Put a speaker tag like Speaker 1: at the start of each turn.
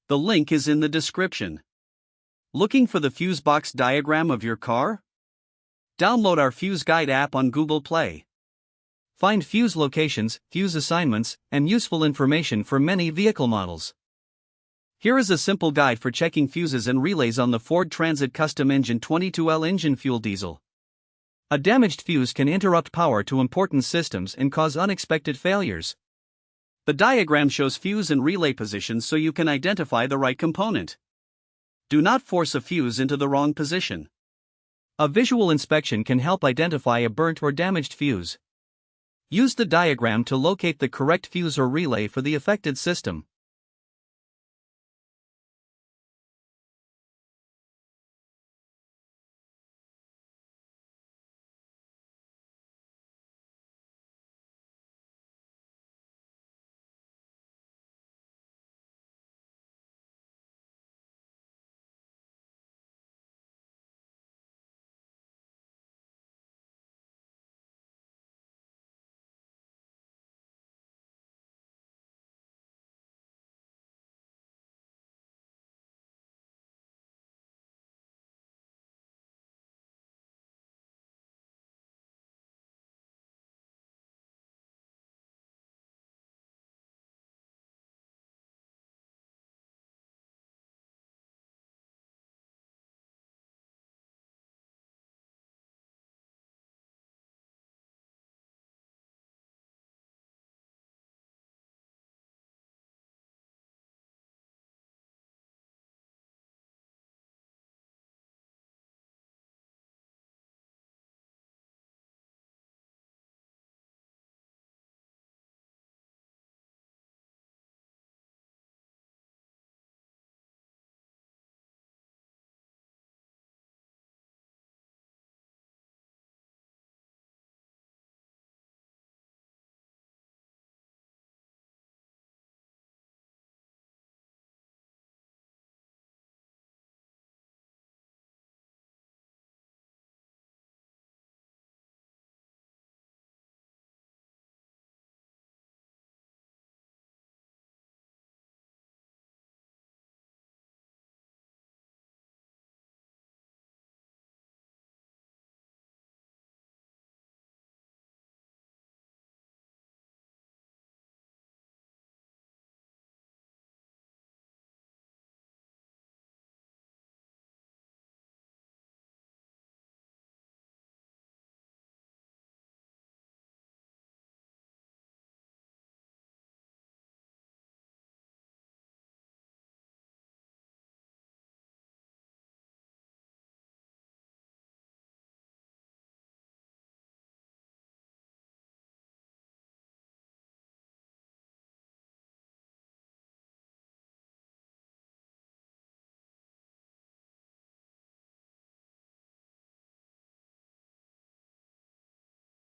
Speaker 1: The link is in the description. Looking for the fuse box diagram of your car? Download our Fuse Guide app on Google Play. Find fuse locations, fuse assignments, and useful information for many vehicle models. Here is a simple guide for checking fuses and relays on the Ford Transit Custom Engine 22L engine fuel diesel. A damaged fuse can interrupt power to important systems and cause unexpected failures. The diagram shows fuse and relay positions so you can identify the right component. Do not force a fuse into the wrong position. A visual inspection can help identify a burnt or damaged fuse. Use the diagram to locate the correct fuse or relay for the affected system.